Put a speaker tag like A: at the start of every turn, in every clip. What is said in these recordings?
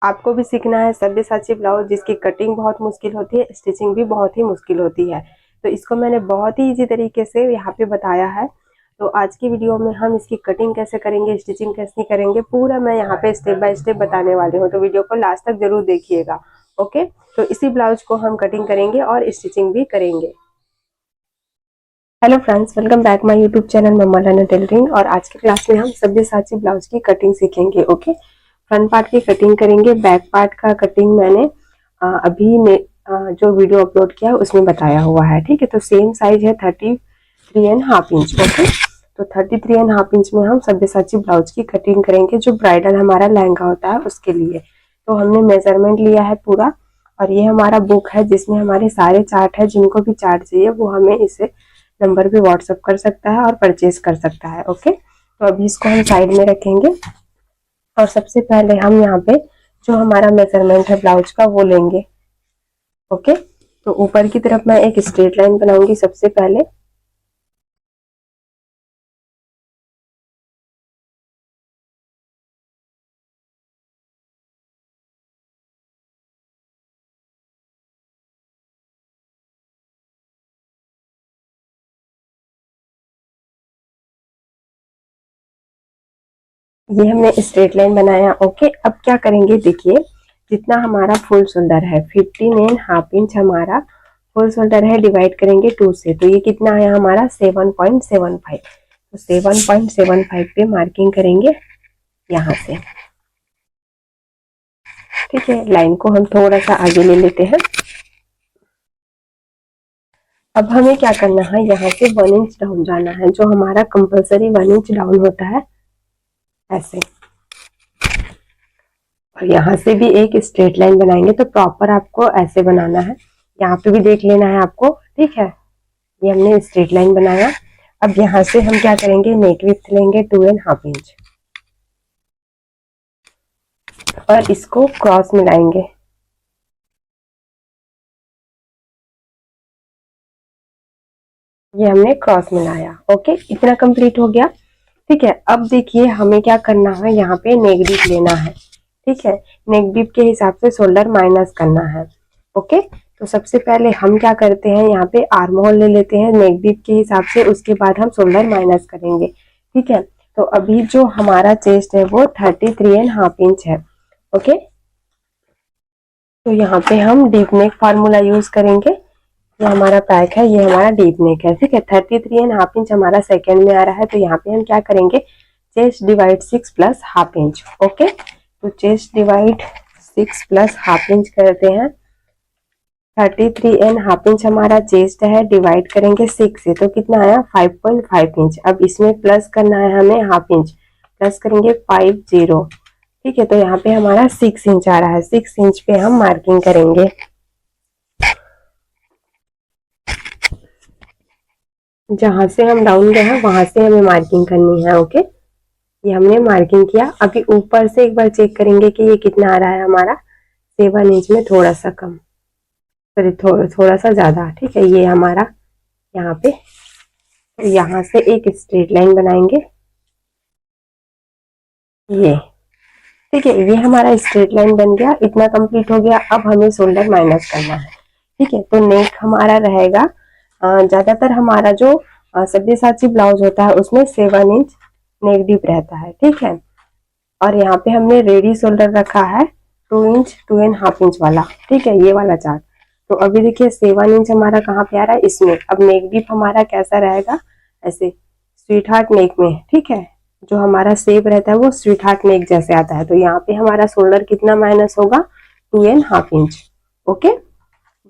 A: आपको भी सीखना है सब्यसाची ब्लाउज जिसकी कटिंग बहुत मुश्किल होती है, स्टिचिंग भी बहुत ही मुश्किल होती है। तो इसको मैंने बहुत ही इजी तरीके से यहाँ पे बताया है। तो आज की वीडियो में हम इसकी कटिंग कैसे करेंगे, स्टिचिंग कैसे करेंगे, पूरा मैं यहाँ पे स्टेप बाय स्टेप बताने वाली हूँ। तो वीडियो को लास्ट तक जरूर देखिएगा। ओके, तो इसी ब्लाउज को हम कटिंग करेंगे और स्टिचिंग भी करेंगे। Hello friends, welcome back my YouTube channel mamma learner tailoring. और आज की क्लास में हम सब्यसाची ब्लाउज की कटिंग सीखेंगे। ओके, फ्रंट पार्ट की कटिंग करेंगे, बैक पार्ट का कटिंग मैंने अभी ने जो वीडियो अपलोड किया है उसमें बताया हुआ है। ठीक है, तो सेम साइज है 33.5 इंच। ओके, तो 33.5 इंच में हम सब्यसाची ब्लाउज की कटिंग करेंगे, जो ब्राइडल हमारा लहंगा होता है उसके लिए। तो हमने मेजरमेंट लिया है पूरा, और ये हमारा बुक है जिसमें हमारे सारे चार्ट है। जिनको भी चार्ट चाहिए वो हमें इसे नंबर भी व्हाट्सअप कर सकता है और परचेज कर सकता है। ओके, तो अभी इसको हम साइड में रखेंगे और सबसे पहले हम यहाँ पे जो हमारा मेजरमेंट है ब्लाउज का वो लेंगे। ओके, तो ऊपर की तरफ मैं एक स्ट्रेट लाइन बनाऊंगी सबसे पहले। ये हमने स्ट्रेट लाइन बनाया। ओके, अब क्या करेंगे, देखिए जितना हमारा फुल शोल्डर है 15.5 इंच हमारा फुल शोल्डर है, डिवाइड करेंगे 2 से। तो ये कितना आया हमारा 7.75। तो 7.75 पे मार्किंग करेंगे यहाँ से। ठीक है, लाइन को हम थोड़ा सा आगे ले लेते हैं। अब हमें क्या करना है, यहाँ से 1 इंच डाउन जाना है, जो हमारा कंपलसरी 1 इंच डाउन होता है ऐसे। और यहाँ से भी एक स्ट्रेट लाइन बनाएंगे। तो प्रॉपर आपको ऐसे बनाना है, यहाँ पे भी देख लेना है आपको। ठीक है, ये हमने स्ट्रेट लाइन बनाया। अब यहाँ से हम क्या करेंगे, नेक विड्थ लेंगे 2.5 इंच और इसको क्रॉस मिलाएंगे। ये हमने क्रॉस मिलाया। ओके, इतना कंप्लीट हो गया। ठीक है, अब देखिए हमें क्या करना है, यहाँ पे नेक डीप लेना है। ठीक है, नेक डीप के हिसाब से शोल्डर माइनस करना है। ओके, तो सबसे पहले हम क्या करते हैं, यहाँ पे आर्म होल ले लेते हैं नेक डीप के हिसाब से, उसके बाद हम शोल्डर माइनस करेंगे। ठीक है, तो अभी जो हमारा चेस्ट है वो 33.5 इंच है। ओके, तो यहाँ पे हम डीप नेक फार्मूला यूज करेंगे। ये हमारा पैक है, ये हमारा डीप नेक है। ठीक है, 33.5 इंच हमारा सेकेंड में आ रहा है। तो यहाँ पे हम क्या करेंगे, chest divide 6 plus half inch. Okay, तो chest divide 6 plus half inch करते हैं। 33.5 इंच हमारा चेस्ट है, डिवाइड करेंगे 6 से, तो कितना आया 5.5 इंच। अब इसमें प्लस करना है हमें हाफ इंच, प्लस करेंगे 50। ठीक है, तो यहाँ पे हमारा 6 इंच आ रहा है। 6 इंच पे हम मार्किंग करेंगे। जहां से हम डाउन गए हैं वहां से हमें मार्किंग करनी है। ओके, ये हमने मार्किंग किया। अभी ऊपर से एक बार चेक करेंगे कि ये कितना आ रहा है हमारा, 7 इंच में थोड़ा सा कम, सॉरी थोड़ा सा ज्यादा। ठीक है, ये हमारा यहाँ पे, तो यहाँ से एक स्ट्रेट लाइन बनाएंगे ये। ठीक है, ये हमारा स्ट्रेट लाइन बन गया, इतना कंप्लीट हो गया। अब हमें शोल्डर माइनस करना है। ठीक है, तो नेक हमारा रहेगा, ज्यादातर हमारा जो सब्यसाची ब्लाउज होता है उसमें 7 इंच नेक डीप रहता है। ठीक है, और यहाँ पे हमने रेडी शोल्डर रखा है 2 इंच 2.5 इंच वाला। ठीक है, ये वाला चार्ट। तो अभी देखिए 7 इंच हमारा कहाँ पे आ रहा है, इसमें। अब नेक डीप हमारा कैसा रहेगा, ऐसे स्वीट हार्ट नेक में। ठीक है, जो हमारा शेप रहता है वो स्वीट हार्ट नेक जैसे आता है। तो यहाँ पे हमारा शोल्डर कितना माइनस होगा, 2.5 इंच। ओके,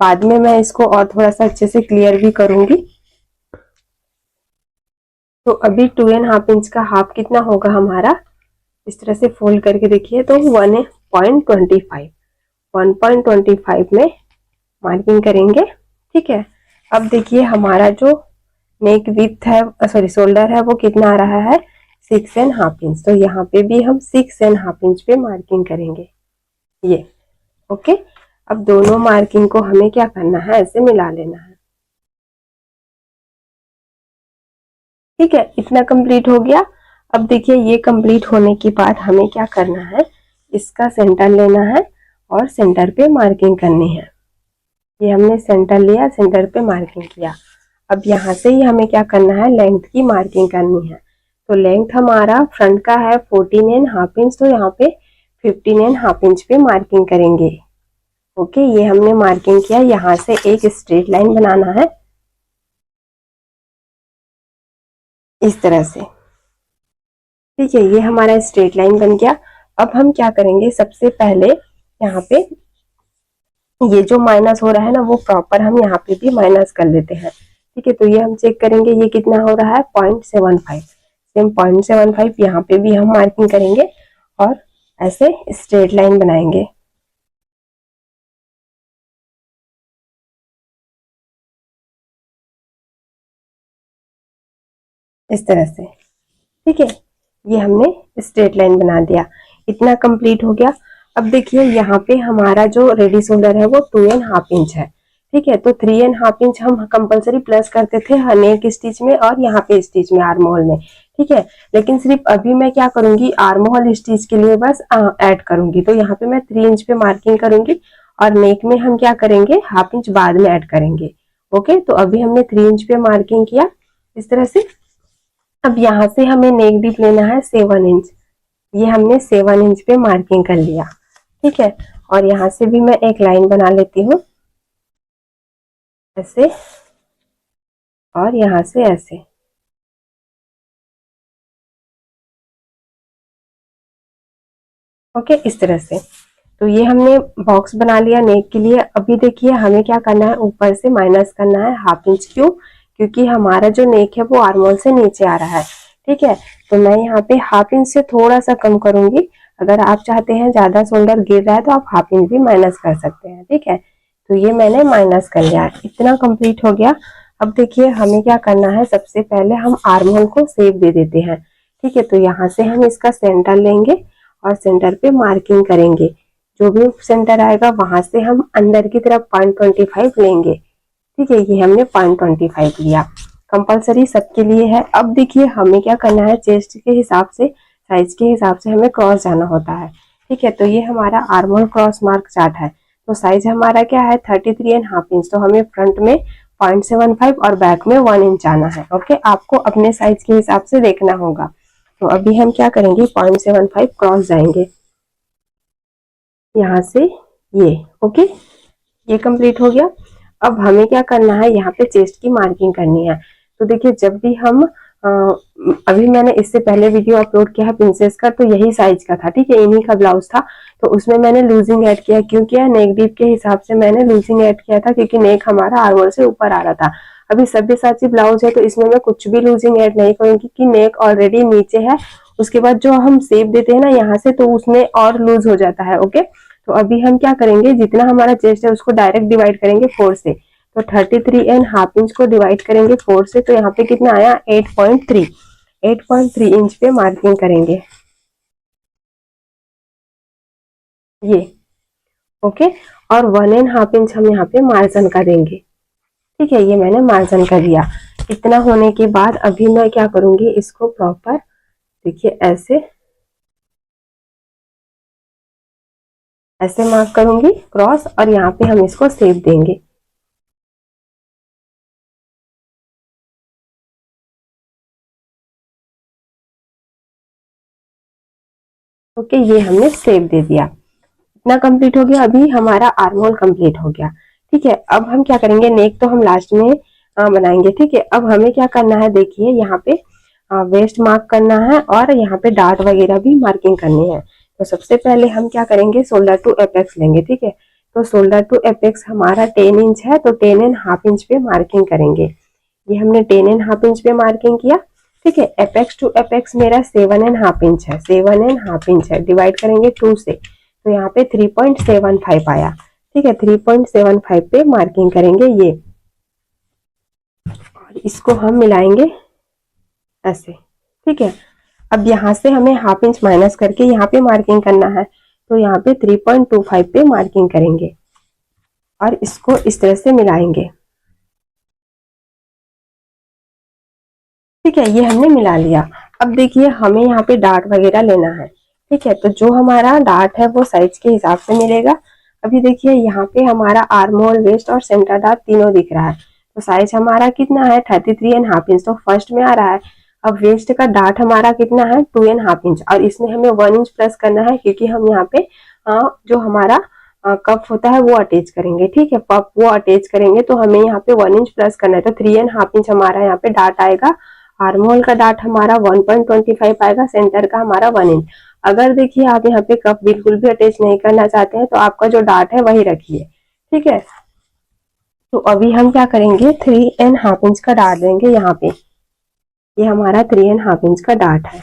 A: बाद में मैं इसको और थोड़ा सा अच्छे से क्लियर भी करूंगी। तो अभी 2.5 इंच का हाफ कितना होगा हमारा, इस तरह से फोल्ड करके देखिए, तो 1.25 1.25 में मार्किंग करेंगे। ठीक है, अब देखिए हमारा जो नेक विड्थ है, सॉरी शोल्डर है, वो कितना आ रहा है 6.5 इंच। तो यहाँ पे भी हम 6.5 इंच पे मार्किंग करेंगे ये। ओके, अब दोनों मार्किंग को हमें क्या करना है, ऐसे मिला लेना है। ठीक है, इतना कंप्लीट हो गया। अब देखिए ये कंप्लीट होने के बाद हमें क्या करना है, इसका सेंटर लेना है और सेंटर पे मार्किंग करनी है। ये हमने सेंटर लिया, सेंटर पे मार्किंग किया। अब यहाँ से ही हमें क्या करना है, लेंथ की मार्किंग करनी है। तो लेंथ हमारा फ्रंट का है 14.5 इंच, तो यहाँ पे 15.5 इंच पे मार्किंग करेंगे। ओके, ये हमने मार्किंग किया। यहाँ से एक स्ट्रेट लाइन बनाना है इस तरह से। ठीक है, ये हमारा स्ट्रेट लाइन बन गया। अब हम क्या करेंगे, सबसे पहले यहाँ पे ये जो माइनस हो रहा है ना, वो प्रॉपर हम यहाँ पे भी माइनस कर लेते हैं। ठीक है, तो ये हम चेक करेंगे ये कितना हो रहा है, 0.75। सेम 0.75 यहाँ पे भी हम मार्किंग करेंगे और ऐसे स्ट्रेट लाइन बनाएंगे इस तरह से। ठीक है, ये हमने स्ट्रेट लाइन बना दिया। इतना कंप्लीट हो गया। अब देखिए यहाँ पे हमारा जो रेडी शोल्डर है वो 2.5 इंच है। ठीक है, तो 3.5 इंच हम कंपलसरी प्लस करते थे नेक स्टिच में और यहाँ पे स्टिच में, आर्म होल में। ठीक है, लेकिन सिर्फ अभी मैं क्या करूंगी, आर्म होल स्टिच के लिए बस ऐड करूंगी। तो यहाँ पे मैं 3 इंच पे मार्किंग करूंगी और नेक में हम क्या करेंगे, 1/2 इंच बाद में ऐड करेंगे। ओके, तो अभी हमने 3 इंच पे मार्किंग किया इस तरह से। अब यहाँ से हमें नेक डीप लेना है 7 इंच। ये हमने 7 इंच पे मार्किंग कर लिया। ठीक है, और यहाँ से भी मैं एक लाइन बना लेती हूँ ऐसे, और यहाँ से ऐसे। ओके, इस तरह से। तो ये हमने बॉक्स बना लिया नेक के लिए। अभी देखिए हमें क्या करना है, ऊपर से माइनस करना है 1/2 इंच। क्यों? क्योंकि हमारा जो नेक है वो आर्म होल से नीचे आ रहा है। ठीक है, तो मैं यहाँ पे 1/2 इंच से थोड़ा सा कम करूंगी। अगर आप चाहते हैं ज्यादा शोल्डर गिर रहा है तो आप 1/2 इंच भी माइनस कर सकते हैं। ठीक है, तो ये मैंने माइनस कर लिया। इतना कंप्लीट हो गया। अब देखिए हमें क्या करना है, सबसे पहले हम आर्म होल को शेप दे देते हैं। ठीक है, तो यहाँ से हम इसका सेंटर लेंगे और सेंटर पे मार्किंग करेंगे। जो भी सेंटर आएगा वहां से हम अंदर की तरफ 0.25 लेंगे। ठीक है, ये हमने 0.25 लिया। कंपलसरी सबके लिए है। अब देखिए हमें क्या करना है, चेस्ट के हिसाब से, साइज के हिसाब से हमें क्रॉस जाना होता है। ठीक है, तो ये हमारा arm hole cross mark chart है। तो साइज हमारा क्या है, 33.5 इंच। तो हमें फ्रंट में 0.75 और बैक में 1 इंच आना है। ओके, आपको अपने साइज के हिसाब से देखना होगा। तो अभी हम क्या करेंगे, 0.75 क्रॉस जाएंगे यहाँ से ये। ओके, ये कंप्लीट हो गया। अब हमें क्या करना है, यहाँ पे चेस्ट की मार्किंग करनी है। तो देखिए जब भी हम अभी मैंने इससे पहले वीडियो अपलोड किया है प्रिंसेस का, तो यही साइज का था। ठीक है, इन्हीं का ब्लाउज था। तो उसमें मैंने लूजिंग ऐड किया। क्यों किया, नेक डीप के हिसाब से मैंने लूजिंग ऐड किया था, क्योंकि नेक हमारा आर्मोल से ऊपर आ रहा था। अभी सब्यसाची ब्लाउज है तो इसमें मैं कुछ भी लूजिंग ऐड नहीं करूंगी, कि नेक ऑलरेडी नीचे है। उसके बाद जो हम शेप देते हैं ना यहाँ से, तो उसमें और लूज हो जाता है। ओके, तो अभी हम क्या करेंगे, जितना हमारा चेस्ट है उसको डायरेक्ट डिवाइड करेंगे 4 से। तो 33.5 इंच को डिवाइड करेंगे 4 से, तो यहाँ पे कितना आया, 8.3 इंच पे मार्किंग करेंगे ये। ओके, और 1.5 इंच हम यहाँ पे मार्जिन का देंगे। ठीक है, ये मैंने मार्जिन का दिया। इतना होने के बाद अभी मैं क्या करूंगी, इसको प्रॉपर देखिए ऐसे ऐसे मार्क करूंगी क्रॉस, और यहाँ पे हम इसको शेप देंगे। ओके, ये हमने शेप दे दिया। इतना कंप्लीट हो गया। अभी हमारा आर्म होल कंप्लीट हो गया। ठीक है, अब हम क्या करेंगे, नेक तो हम लास्ट में बनाएंगे। ठीक है, अब हमें क्या करना है, देखिए यहाँ पे वेस्ट मार्क करना है और यहाँ पे डार्ट वगैरह भी मार्किंग करनी है। तो सबसे पहले हम क्या करेंगे, शोल्डर टू एपेक्स लेंगे। ठीक है, तो शोल्डर टू एपेक्स हमारा 10 इंच है, तो 10.5 इंच पे मार्किंग करेंगे। ये हमने 10.5 इंच पे मार्किंग किया। ठीक है, एपेक्स टू एपेक्स मेरा 7.5 इंच है, 7.5 इंच है, डिवाइड करेंगे 2 से, तो यहाँ पे 3.75 आया। ठीक है, 3.75 पे मार्किंग करेंगे ये, और इसको हम मिलाएंगे ऐसे। ठीक है, अब यहाँ से हमें 1/2 इंच माइनस करके यहाँ पे मार्किंग करना है। तो यहाँ पे 3.25 पे मार्किंग करेंगे और इसको इस तरह से मिलाएंगे। ठीक है, ये हमने मिला लिया। अब देखिए हमें यहाँ पे डार्ट वगैरह लेना है। ठीक है, तो जो हमारा डार्ट है वो साइज के हिसाब से मिलेगा। अभी देखिए यहाँ पे हमारा आर्म होल, वेस्ट और सेंटर डार्ट तीनों दिख रहा है। तो साइज हमारा कितना है 33.5 इंच, तो फर्स्ट में आ रहा है। अब वेस्ट का डार्ट हमारा कितना है 2.5 इंच, और इसमें हमें 1 इंच प्लस करना है क्योंकि हम यहाँ पे जो हमारा कप होता है वो अटैच करेंगे। ठीक है, कप वो अटैच करेंगे तो हमें यहाँ पे 1 इंच प्लस करना है, तो 3.5 इंच हमारा यहाँ पे डार्ट आएगा। आर्म होल का डार्ट हमारा 1.25 आएगा, सेंटर का हमारा 1 इंच। अगर देखिए आप यहाँ पे कप बिल्कुल भी अटैच नहीं करना चाहते हैं तो आपका जो डार्ट है वही रखिए। ठीक है, तो अभी हम क्या करेंगे 3.5 इंच का डार्ट देंगे यहाँ पे। ये हमारा 3.5 इंच का डार्ट है,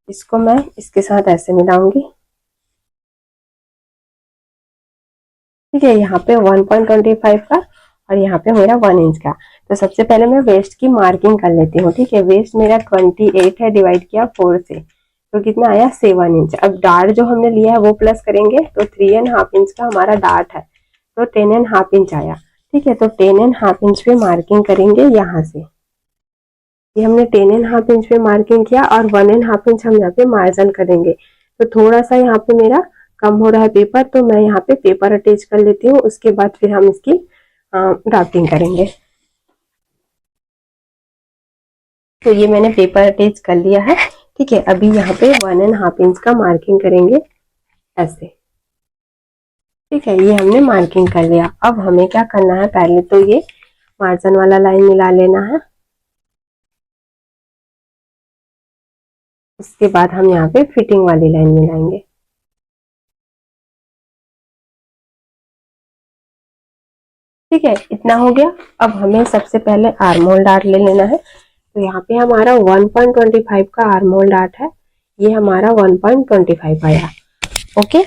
A: इसको मैं इसके साथ ऐसे मिलाऊंगी। ठीक है, यहाँ पे 1.25 का और यहाँ पे मेरा 1 इंच का। तो सबसे पहले मैं वेस्ट की मार्किंग कर लेती हूँ। ठीक है, वेस्ट मेरा 28 है, डिवाइड किया 4 से, तो कितना आया 7 इंच। अब डार्ट जो हमने लिया है वो प्लस करेंगे, तो 3.5 इंच का हमारा डार्ट है, तो 10.5 इंच आया। ठीक है, तो 10.5 इंच पे मार्किंग करेंगे यहाँ से। ये हमने 10.5 इंच पे मार्किंग किया और 1.5 इंच हम यहाँ पे मार्जिन करेंगे। तो थोड़ा सा यहाँ पे मेरा कम हो रहा है पेपर, तो मैं यहाँ पे पेपर अटैच कर लेती हूँ, उसके बाद फिर हम इसकी ड्राफ्टिंग करेंगे। तो ये मैंने पेपर अटैच कर लिया है। ठीक है, अभी यहाँ पे 1.5 इंच का मार्किंग करेंगे ऐसे। ठीक है, ये हमने मार्किंग कर लिया। अब हमें क्या करना है, पहले तो ये मार्जिन वाला लाइन मिला लेना है, उसके बाद हम यहाँ पे फिटिंग वाली लाइन मिलाएंगे। ठीक है, इतना हो गया। अब हमें सबसे पहले आर्म होल डार्ट ले लेना है। तो यहाँ पे हमारा 1.25 का आर्म होल डार्ट है, ये हमारा 1.25 आया। ओके,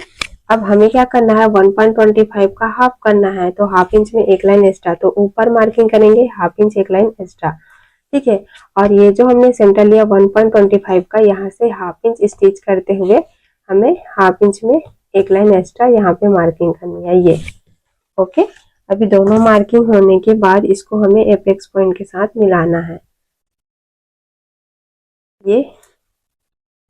A: अब हमें क्या करना है 1.25 का हाफ करना है, तो हाफ इंच में एक लाइन एक्स्ट्रा, तो ऊपर मार्किंग करेंगे हाफ इंच एक लाइन एक्स्ट्रा। ठीक है, और ये जो हमने सेंटर लिया 1.25 का, यहाँ से हाफ इंच स्टिच करते हुए हमें हाफ इंच में एक लाइन एक्स्ट्रा यहाँ पे मार्किंग करनी है ये। ओके, अभी दोनों मार्किंग होने के बाद इसको हमें एपेक्स पॉइंट के साथ मिलाना है ये,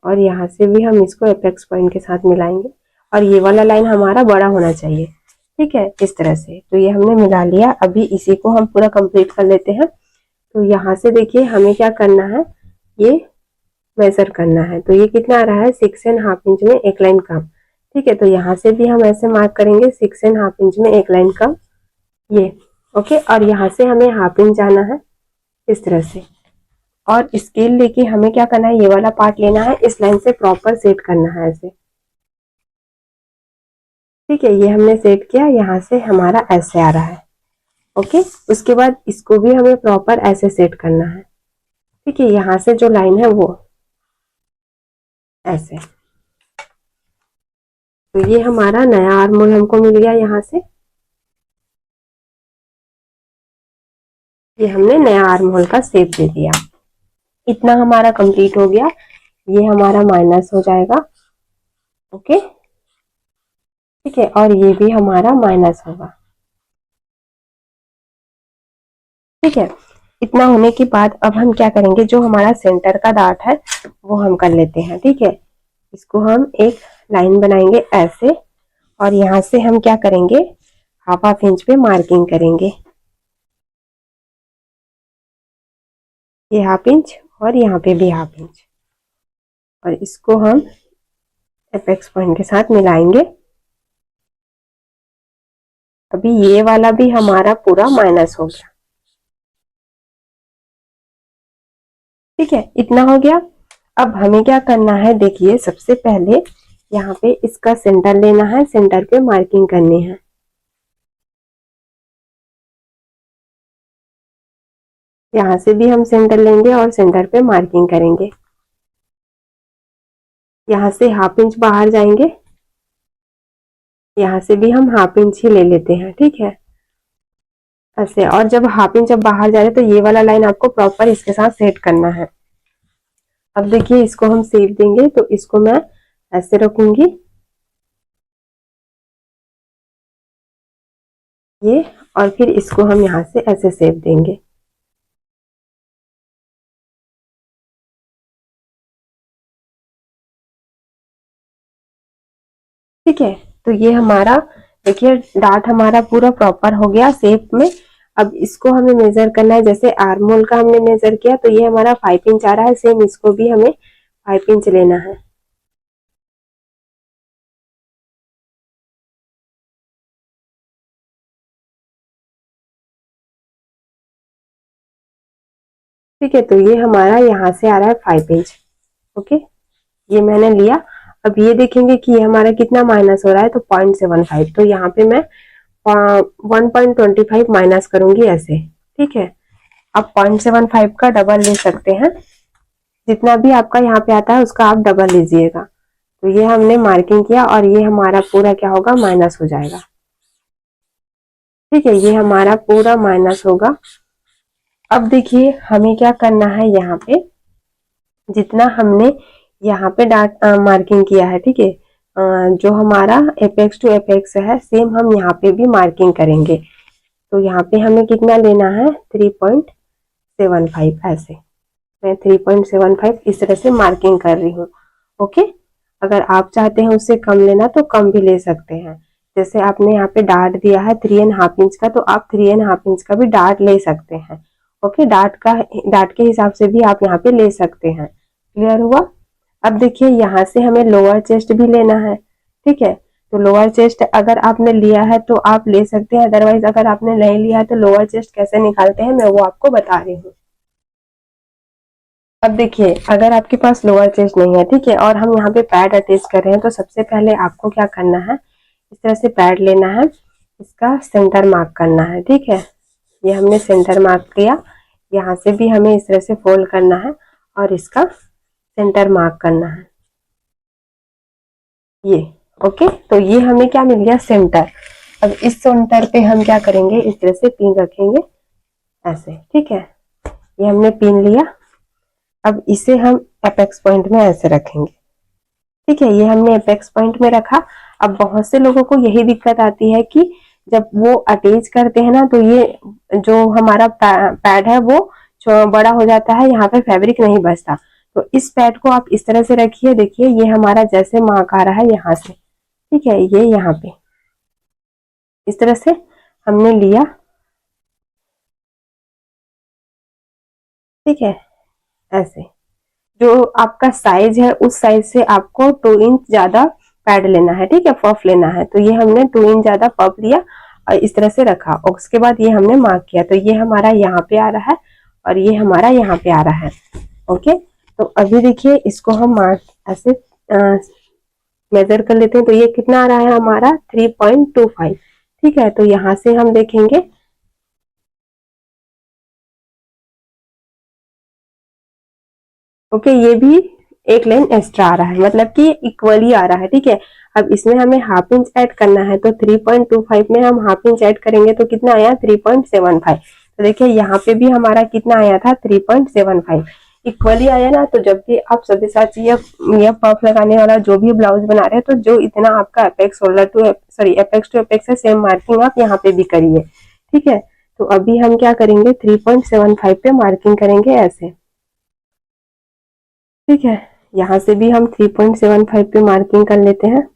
A: और यहाँ से भी हम इसको एपेक्स पॉइंट के साथ मिलाएंगे, और ये वाला लाइन हमारा बड़ा होना चाहिए। ठीक है, इस तरह से। तो ये हमने मिला लिया, अभी इसी को हम पूरा कंप्लीट कर लेते हैं। तो यहाँ से देखिए हमें क्या करना है, ये मेजर करना है। तो ये कितना आ रहा है 6.5 इंच में एक लाइन कम। ठीक है, तो यहाँ से भी हम ऐसे मार्क करेंगे 6.5 इंच में एक लाइन कम ये। ओके, और यहाँ से हमें हाफ इंच जाना है इस तरह से, और स्केल लेके हमें क्या करना है, ये वाला पार्ट लेना है, इस लाइन से प्रॉपर सेट करना है ऐसे। ठीक है, ये हमने सेट किया, यहाँ से हमारा ऐसे आ रहा है। ओके, उसके बाद इसको भी हमें प्रॉपर ऐसे सेट करना है। ठीक है, यहाँ से जो लाइन है वो ऐसे। तो ये हमारा नया आर्म होल हमको मिल गया यहाँ से, ये हमने नया आर्म होल का शेप दे दिया। इतना हमारा कंप्लीट हो गया, ये हमारा माइनस हो जाएगा। ओके, ठीक है, और ये भी हमारा माइनस होगा। ठीक है, इतना होने के बाद अब हम क्या करेंगे, जो हमारा सेंटर का डार्ट है वो हम कर लेते हैं। ठीक है, इसको हम एक लाइन बनाएंगे ऐसे, और यहाँ से हम क्या करेंगे हाफ इंच पे मार्किंग करेंगे, ये हाफ इंच और यहाँ पे भी हाफ इंच, और इसको हम एपेक्स पॉइंट के साथ मिलाएंगे। अभी ये वाला भी हमारा पूरा माइनस हो गया। ठीक है, इतना हो गया। अब हमें क्या करना है, देखिए सबसे पहले यहाँ पे इसका सेंटर लेना है, सेंटर पे मार्किंग करनी है। यहाँ से भी हम सेंटर लेंगे और सेंटर पे मार्किंग करेंगे। यहाँ से हाफ इंच बाहर जाएंगे, यहाँ से भी हम हाफ इंच ही ले लेते हैं। ठीक है, ऐसे। और जब हाफ इंच जब बाहर जा रहे तो ये वाला लाइन आपको प्रॉपर इसके साथ सेट करना है। अब देखिए इसको हम शेप देंगे, तो इसको मैं ऐसे रखूंगी ये, और फिर इसको हम यहाँ से ऐसे शेप देंगे। ठीक है। तो ये हमारा देखिए डार्ट हमारा पूरा प्रॉपर हो गया शेप में। अब इसको हमें मेजर करना है, जैसे आर्म होल का हमने मेजर किया तो ये हमारा 5 इंच आ रहा है, सेम इसको भी हमें 5 इंच लेना है। ठीक है, तो ये हमारा यहाँ से आ रहा है 5 इंच। ओके, ये मैंने लिया। अब ये देखेंगे कि ये हमारा कितना माइनस हो रहा है, तो 0.75, तो यहाँ पे मैं 1.25 माइनस करूंगी ऐसे। ठीक है, आप 0.75 का डबल ले सकते हैं, जितना भी आपका यहाँ पे आता है उसका आप डबल लीजिएगा। तो ये हमने मार्किंग किया और ये हमारा पूरा क्या होगा, माइनस हो जाएगा। ठीक है, ये हमारा पूरा माइनस होगा। अब देखिए हमें क्या करना है, यहाँ पे जितना हमने यहाँ पे डाट मार्किंग किया है, ठीक है, जो हमारा एपेक्स टू एपेक्स है सेम हम यहाँ पे भी मार्किंग करेंगे। तो यहाँ पे हमें कितना लेना है, 3.75 ऐसे। मैं 3.75 इस तरह से मार्किंग कर रही हूँ। ओके, अगर आप चाहते हैं उससे कम लेना तो कम भी ले सकते हैं। जैसे आपने यहाँ पे डार्ट दिया है 3.5 इंच का, तो आप 3.5 इंच का भी डार्ट ले सकते हैं। ओके, डार्ट के हिसाब से भी आप यहाँ पे ले सकते हैं। क्लियर हुआ? अब देखिए यहाँ से हमें लोअर चेस्ट भी लेना है। ठीक है, तो लोअर चेस्ट अगर आपने लिया है तो आप ले सकते हैं, अदरवाइज अगर आपने नहीं लिया है तो लोअर चेस्ट कैसे निकालते हैं मैं वो आपको बता रही हूँ। अब देखिए अगर आपके पास लोअर चेस्ट नहीं है, ठीक है, और हम यहाँ पे पैड अटैच कर रहे हैं, तो सबसे पहले आपको क्या करना है, इस तरह से पैड लेना है, इसका सेंटर मार्क करना है। ठीक है, ये हमने सेंटर मार्क किया। यहाँ से भी हमें इस तरह से फोल्ड करना है और इसका सेंटर मार्क करना है, ये। ओके, तो ये हमें क्या मिल गया, सेंटर। अब इस सेंटर पे हम क्या करेंगे, इस तरह से पिन रखेंगे ऐसे। ठीक है, ये हमने पिन लिया। अब इसे हम एपेक्स पॉइंट में ऐसे रखेंगे। ठीक है, ये हमने एपेक्स पॉइंट में रखा। अब बहुत से लोगों को यही दिक्कत आती है कि जब वो अटैच करते हैं ना, तो ये जो हमारा पैड है वो बड़ा हो जाता है, यहाँ पे फैब्रिक नहीं बचता। तो इस पैड को आप इस तरह से रखिए। देखिए ये हमारा जैसे मार्क आ रहा है यहाँ से, ठीक है, ये यहाँ पे इस तरह से हमने लिया। ठीक है, ऐसे जो आपका साइज है उस साइज से आपको 2 इंच ज्यादा पैड लेना है। ठीक है, पफ लेना है। तो ये हमने 2 इंच ज्यादा पफ लिया और इस तरह से रखा, और उसके बाद ये हमने मार्क किया। तो ये हमारा यहाँ पे आ रहा है और ये हमारा यहाँ पे आ रहा है। ओके, तो अभी देखिए इसको हम मार्क ऐसे मेजर कर लेते हैं। तो ये कितना आ रहा है हमारा, 3.25। ठीक है, तो यहाँ से हम देखेंगे, ओके, ये भी एक लाइन एक्स्ट्रा आ रहा है, मतलब कि इक्वली आ रहा है। ठीक है, अब इसमें हमें हाफ इंच ऐड करना है, तो 3.25 में हम हाफ इंच ऐड करेंगे तो कितना आया, 3.75। तो देखिए यहाँ पे भी हमारा कितना आया था, 3.75। इक्वली आया ना। तो जब भी आप सब्यसाची या पफ लगाने वाला जो भी ब्लाउज बना रहे हैं, तो जो इतना आपका apex shoulder to sorry apex to apex है, सेम मार्किंग आप यहाँ पे भी करिए। ठीक है, तो अभी हम क्या करेंगे, 3.75 पे मार्किंग करेंगे ऐसे। ठीक है, यहाँ से भी हम 3.75 पे मार्किंग कर लेते हैं।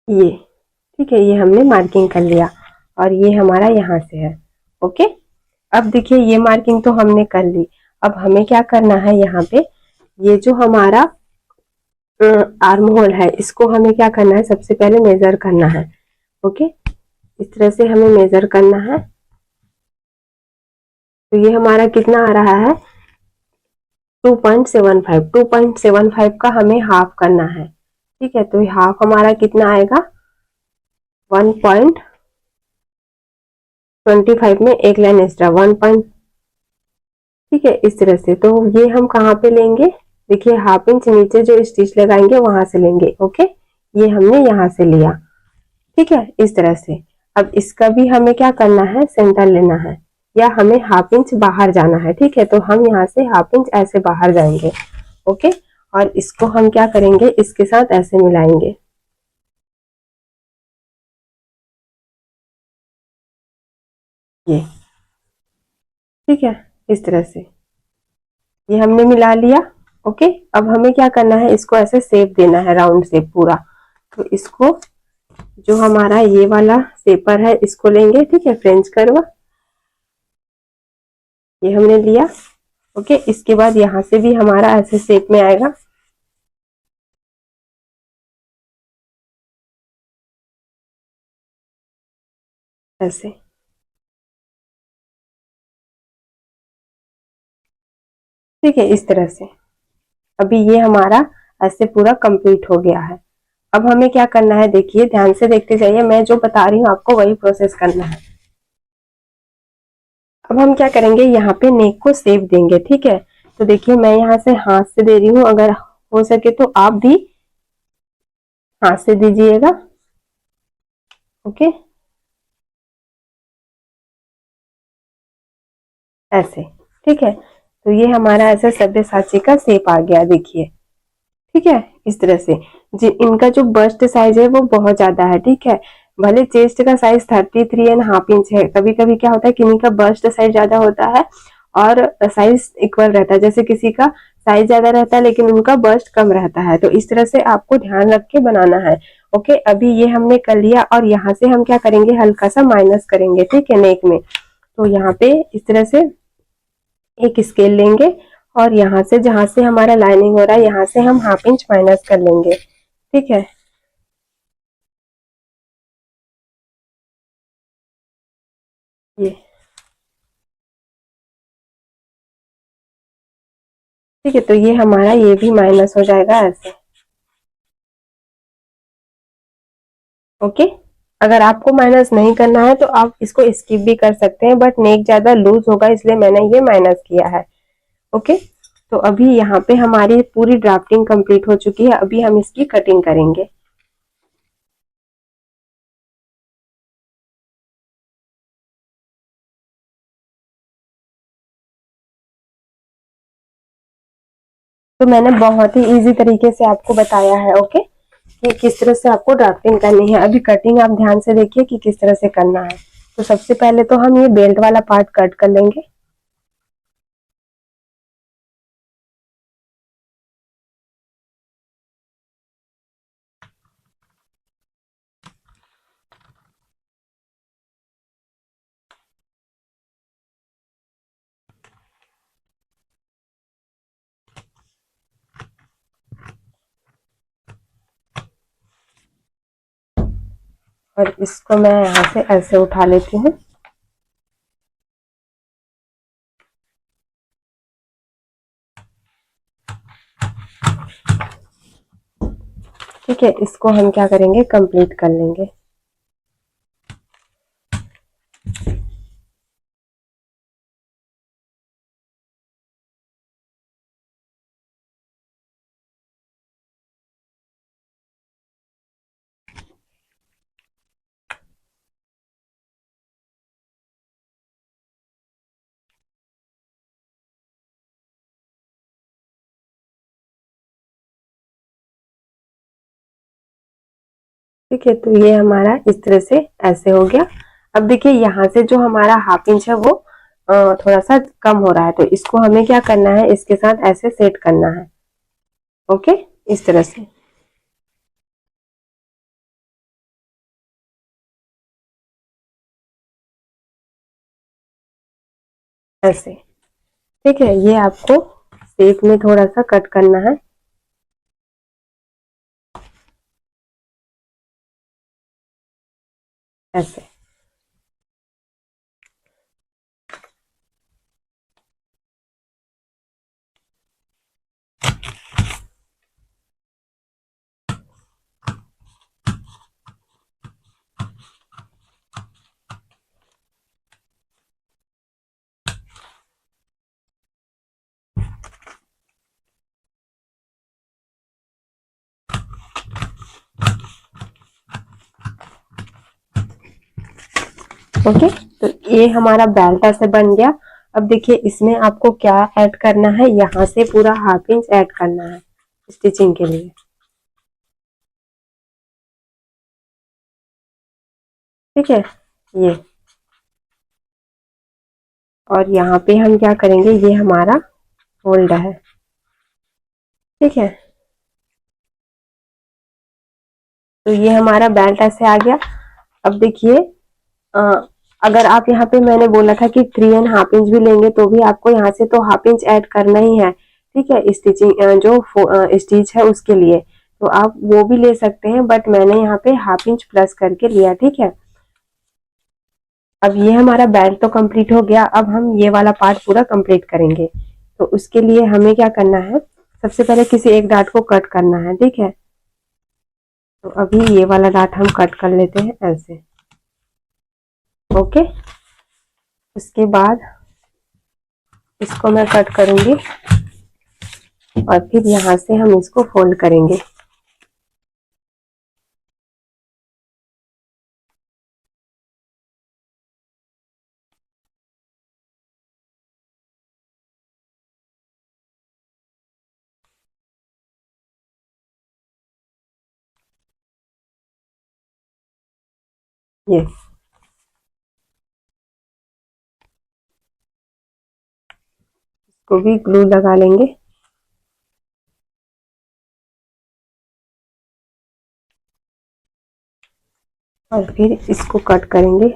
A: ये ठीक है, ये हमने मार्किंग कर लिया और ये हमारा यहाँ से है। ओके, अब देखिए ये मार्किंग तो हमने कर ली। अब हमें क्या करना है, यहाँ पे ये जो हमारा आर्म होल है इसको हमें क्या करना है, सबसे पहले मेजर करना है। ओके, इस तरह से हमें मेजर करना है। तो ये हमारा कितना आ रहा है, 2.75। 2.75 का हमें हाफ करना है। ठीक है, तो हाफ हमारा कितना आएगा, 1.25 में एक लाइन एक्स्ट्रा 1. ठीक है, इस तरह से। तो ये हम कहाँ पे लेंगे, देखिए हाफ इंच नीचे जो स्टिच लगाएंगे वहां से लेंगे। ओके, ये हमने यहाँ से लिया। ठीक है, इस तरह से। अब इसका भी हमें क्या करना है, सेंटर लेना है, या हमें हाफ इंच बाहर जाना है। ठीक है, तो हम यहाँ से हाफ इंच ऐसे बाहर जाएंगे। ओके, और इसको हम क्या करेंगे, इसके साथ ऐसे मिलाएंगे, ये। ठीक है, इस तरह से। ये हमने मिला लिया। ओके, अब हमें क्या करना है, इसको ऐसे शेप देना है, राउंड शेप पूरा। तो इसको जो हमारा ये वाला शेपर है इसको लेंगे, ठीक है, फ्रेंच कर्व, ये हमने लिया। ओके, इसके बाद यहाँ से भी हमारा ऐसे शेप में आएगा। ऐसे, ठीक है, इस तरह से। अभी ये हमारा ऐसे पूरा कंप्लीट हो गया है। अब हमें क्या करना है, देखिए ध्यान से देखते जाइए, मैं जो बता रही हूँ आपको वही प्रोसेस करना है। अब हम क्या करेंगे, यहाँ पे नेक को शेप देंगे, ठीक है। तो देखिए मैं यहाँ से हाथ से दे रही हूँ, अगर हो सके तो आप भी हाथ से दीजिएगा। ओके, ऐसे, ठीक है। तो ये हमारा ऐसे सब्यसाची का शेप आ गया, देखिए, ठीक है, इस तरह से। जी, इनका जो बस्ट साइज है वो बहुत ज्यादा है, ठीक है। भले चेस्ट का साइज 33.5 इंच है, कभी कभी क्या होता है किन्हीं का बस्ट साइज ज्यादा होता है और साइज इक्वल रहता है, जैसे किसी का साइज ज्यादा रहता है लेकिन उनका बस्ट कम रहता है। तो इस तरह से आपको ध्यान रख के बनाना है। ओके, अभी ये हमने कर लिया और यहाँ से हम क्या करेंगे, हल्का सा माइनस करेंगे, ठीक है, नेक में। तो यहाँ पे इस तरह से एक स्केल लेंगे और यहाँ से जहां से हमारा लाइनिंग हो रहा है यहाँ से हम 1/2 इंच माइनस कर लेंगे, ठीक है। ये, ठीक है, तो ये हमारा ये भी माइनस हो जाएगा ऐसे। ओके, अगर आपको माइनस नहीं करना है तो आप इसको स्किप भी कर सकते हैं, बट नेक ज्यादा लूज होगा इसलिए मैंने ये माइनस किया है। ओके, तो अभी यहाँ पे हमारी पूरी ड्राफ्टिंग कंप्लीट हो चुकी है, अभी हम इसकी कटिंग करेंगे। तो मैंने बहुत ही इजी तरीके से आपको बताया है, ओके, कि किस तरह से आपको ड्राफ्टिंग करनी है। अभी कटिंग आप ध्यान से देखिए कि किस तरह से करना है। तो सबसे पहले तो हम ये बेल्ट वाला पार्ट कट कर लेंगे। और इसको मैं यहाँ से ऐसे उठा लेती हूँ। ठीक है, इसको हम क्या करेंगे, कंप्लीट कर लेंगे। ठीक है, तो ये हमारा इस तरह से ऐसे हो गया। अब देखिए यहाँ से जो हमारा 1/2 इंच है वो थोड़ा सा कम हो रहा है, तो इसको हमें क्या करना है, इसके साथ ऐसे सेट करना है। ओके, इस तरह से। ऐसे, ठीक है, ये आपको शेप में थोड़ा सा कट करना है ऐसे। ओके, तो ये हमारा बेल्ट ऐसे बन गया। अब देखिए इसमें आपको क्या ऐड करना है, यहाँ से पूरा 1/2 इंच ऐड करना है स्टिचिंग के लिए। ठीक है, ये, और यहाँ पे हम क्या करेंगे, ये हमारा फोल्ड है, ठीक है। तो ये हमारा बेल्ट ऐसे आ गया। अब देखिए, अगर आप यहाँ पे मैंने बोला था कि 3.5 इंच भी लेंगे तो भी आपको यहाँ से तो हाफ इंच ऐड करना ही है, ठीक है, स्टिचिंग जो स्टिच है उसके लिए। तो आप वो भी ले सकते हैं, बट मैंने यहाँ पे हाफ इंच प्लस करके लिया, ठीक है। अब ये हमारा बेल्ट तो कंप्लीट हो गया। अब हम ये वाला पार्ट पूरा कंप्लीट करेंगे। तो उसके लिए हमें क्या करना है, सबसे पहले किसी एक डार्ट को कट करना है, ठीक है। तो अभी ये वाला डार्ट हम कट कर लेते हैं ऐसे, ओके। उसके बाद इसको मैं कट करूंगी और फिर यहाँ से हम इसको फोल्ड करेंगे। ये इसको भी ग्लू लगा लेंगे। और फिर इसको कट करेंगे।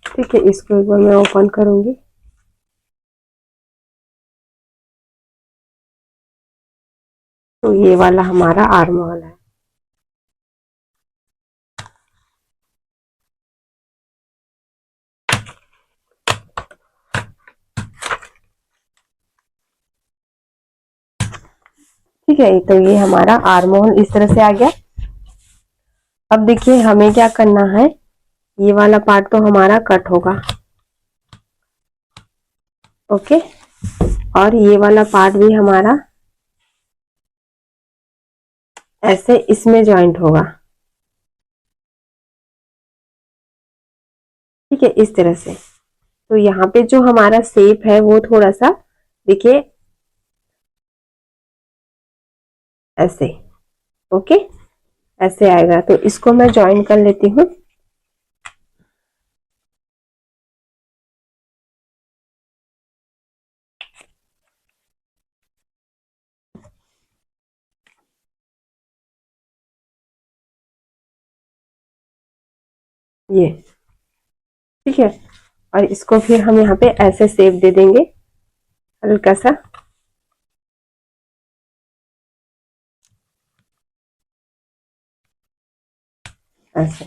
A: ठीक है, इसको एक बार मैं ओपन करूंगी। तो ये वाला हमारा आर्म होल है। ठीक है, तो ये हमारा आर्म होल इस तरह से आ गया। अब देखिए हमें क्या करना है, ये वाला पार्ट तो हमारा कट होगा, ओके। और ये वाला पार्ट भी हमारा ऐसे इसमें जॉइंट होगा, ठीक है, इस तरह से। तो यहाँ पे जो हमारा शेप है वो थोड़ा सा देखिए ऐसे, ओके, ऐसे आएगा। तो इसको मैं ज्वाइन कर लेती हूँ। ये ठीक है, और इसको फिर हम यहाँ पे ऐसे शेप दे देंगे हल्का सा, ऐसे,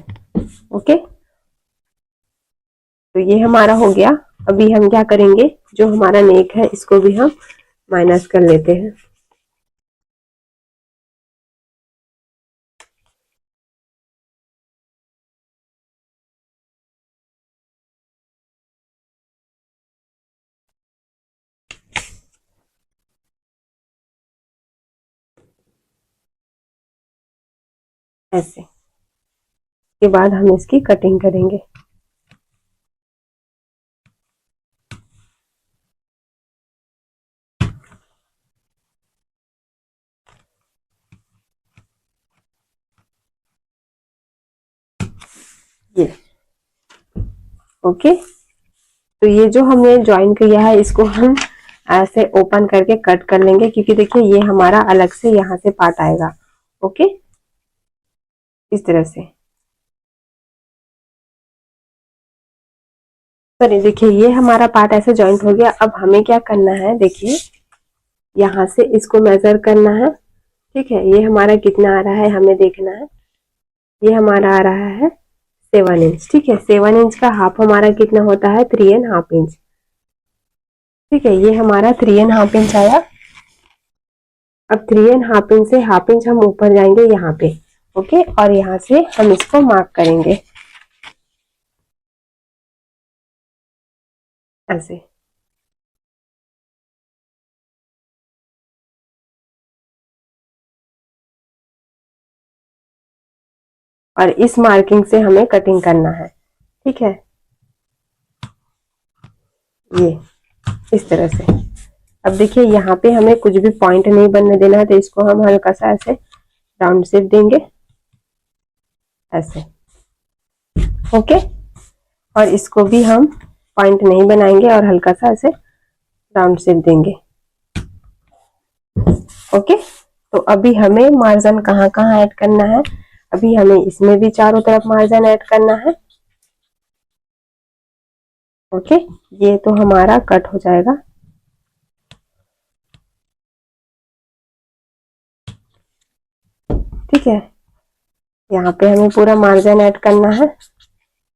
A: ओके। तो ये हमारा हो गया। अभी हम क्या करेंगे, जो हमारा नेक है इसको भी हम माइनस कर लेते हैं। ऐसे के बाद हम इसकी कटिंग करेंगे। ये ओके। तो ये जो हमने ज्वाइन किया है इसको हम ऐसे ओपन करके कट कर लेंगे, क्योंकि देखिए ये हमारा अलग से यहाँ से पार्ट आएगा, ओके, इस तरह से। सॉरी, देखिए ये हमारा पार्ट ऐसे ज्वाइंट हो गया। अब हमें क्या करना है, देखिए यहाँ से इसको मेजर करना है, ठीक है। ये हमारा कितना आ रहा है हमें देखना है। ये हमारा आ रहा है 7 इंच, ठीक है। 7 इंच का हाफ हमारा कितना होता है, 3.5 इंच, ठीक है। ये हमारा 3.5 इंच आया। अब 3.5 इंच से हाफ इंच हम ऊपर जाएंगे यहाँ पे, ओके, और यहाँ से हम इसको मार्क करेंगे ऐसे। और इस मार्किंग से हमें कटिंग करना है, ठीक है। ये इस तरह से। अब देखिए यहाँ पे हमें कुछ भी पॉइंट नहीं बनने देना है, तो इसको हम हल्का सा ऐसे राउंड शेप देंगे ऐसे। ओके, और इसको भी हम पॉइंट नहीं बनाएंगे और हल्का सा ऐसे राउंड शेप देंगे। ओके, तो अभी हमें मार्जिन कहाँ कहाँ ऐड करना है, अभी हमें इसमें भी चारों तरफ मार्जिन ऐड करना है। ओके, ये तो हमारा कट हो जाएगा। ठीक है, यहाँ पे हमें पूरा मार्जिन ऐड करना है,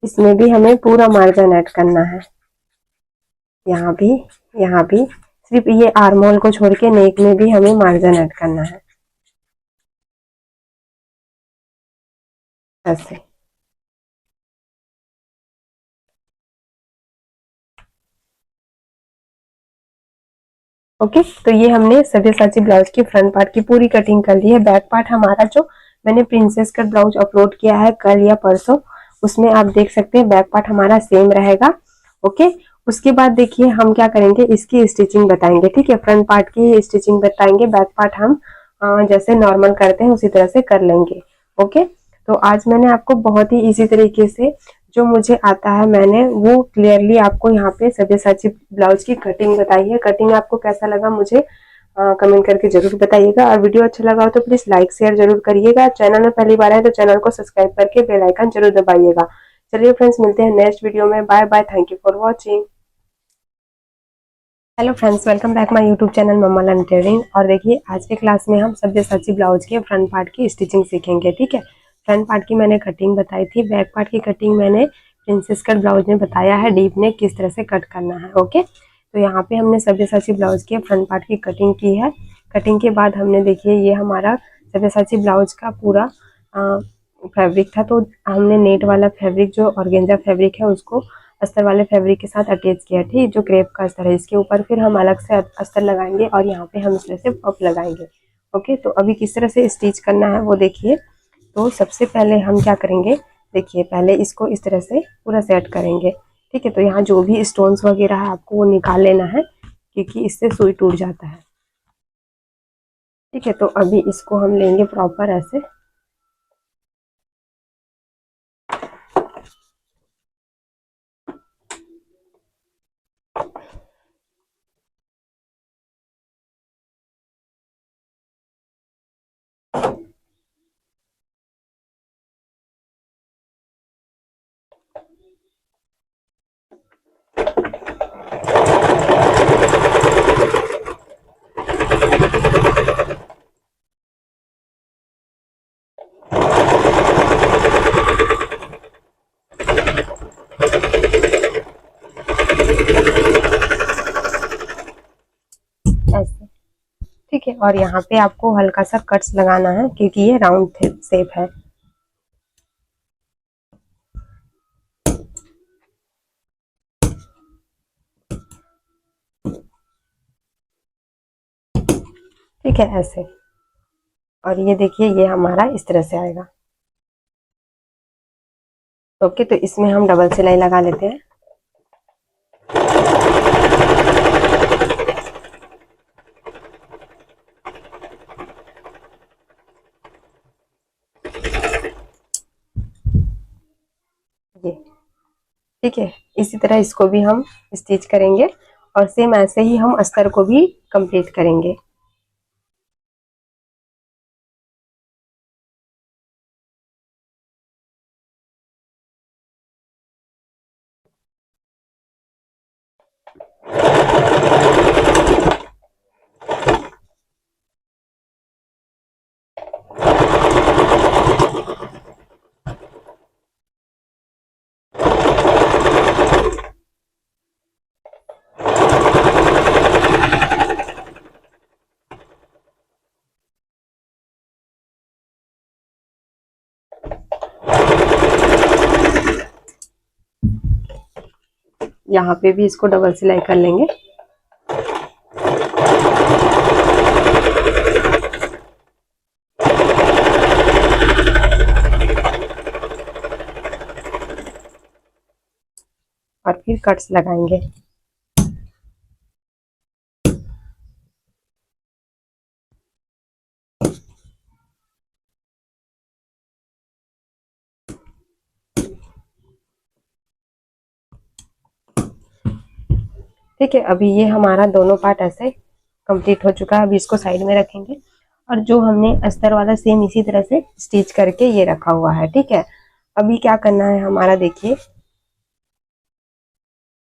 A: इसमें भी हमें पूरा मार्जिन ऐड करना है, यहाँ भी, यहाँ भी। सिर्फ ये आर्म होल को छोड़ के नेक में भी हमें मार्जिन ऐड करना है ऐसे। ओके, तो ये हमने सब्यसाची ब्लाउज की फ्रंट पार्ट की पूरी कटिंग कर ली है। बैक पार्ट हमारा जो मैंने प्रिंसेस कट ब्लाउज अपलोड किया है कल या परसों, उसमें आप देख सकते हैं बैक पार्ट हमारा सेम रहेगा। ओके, उसके बाद देखिए हम क्या करेंगे, इसकी स्टिचिंग बताएंगे। ठीक है, फ्रंट पार्ट की स्टिचिंग बताएंगे, बैक पार्ट हम जैसे नॉर्मल करते हैं उसी तरह से कर लेंगे। ओके, तो आज मैंने आपको बहुत ही इजी तरीके से जो मुझे आता है मैंने वो क्लियरली आपको यहाँ पे सब्यसाची ब्लाउज की कटिंग बताई है। कटिंग आपको कैसा लगा मुझे कमेंट करके जरूर बताइएगा, और वीडियो अच्छा लगा हो तो प्लीज लाइक शेयर जरूर करिएगा। चैनल में पहली बार है तो चैनल को सब्सक्राइब करके बेल आइकन जरूर दबाइएगा। चलिए फ्रेंड्स, मिलते हैं नेक्स्ट वीडियो में। Bye bye, thank you for watching. Hello friends, welcome back my YouTube channel mamma learn tailoring. और देखिए आज के क्लास में हम सब्यसाची ब्लाउज के फ्रंट पार्ट की स्टिचिंग सीखेंगे। ठीक है, फ्रंट पार्ट की मैंने कटिंग बताई थी, बैक पार्ट की कटिंग मैंने प्रिंसेस कट ब्लाउज में बताया है डीप नेक किस तरह से कट करना है। ओके, तो यहाँ पे हमने सब्यसाची ब्लाउज के फ्रंट पार्ट की कटिंग की है। कटिंग के बाद हमने देखिए ये हमारा सब्यसाची ब्लाउज का पूरा फैब्रिक था, तो हमने नेट वाला फैब्रिक जो ऑर्गेन्जा फैब्रिक है उसको अस्तर वाले फैब्रिक के साथ अटैच किया थी, जो क्रेप का अस्तर है। इसके ऊपर फिर हम अलग से अस्तर लगाएंगे और यहाँ पे हम इस तरह से पफ लगाएंगे। ओके, तो अभी किस तरह से स्टिच करना है वो देखिए। तो सबसे पहले हम क्या करेंगे, देखिए पहले इसको इस तरह से पूरा सेट करेंगे। ठीक है, तो यहाँ जो भी स्टोन्स वगैरह है आपको वो निकाल लेना है, क्योंकि इससे सुई टूट जाता है। ठीक है, तो अभी इसको हम लेंगे प्रॉपर ऐसे। ऐसे ठीक है, और यहाँ पे आपको हल्का सा कट्स लगाना है क्योंकि ये राउंड शेप है। ठीक है, ऐसे। और ये देखिए ये हमारा इस तरह से आएगा। ओके, तो इसमें हम डबल सिलाई लगा लेते हैं। ये ठीक है, इसी तरह इसको भी हम स्टिच करेंगे और सेम ऐसे ही हम अस्तर को भी कंप्लीट करेंगे। यहाँ पे भी इसको डबल सिलाई कर लेंगे। और फिर कट्स लगाएंगे। ठीक है, अभी ये हमारा दोनों पार्ट ऐसे कंप्लीट हो चुका है। अभी इसको साइड में रखेंगे और जो हमने अस्तर वाला सेम इसी तरह से स्टिच करके ये रखा हुआ है। ठीक है, अभी क्या करना है हमारा, देखिए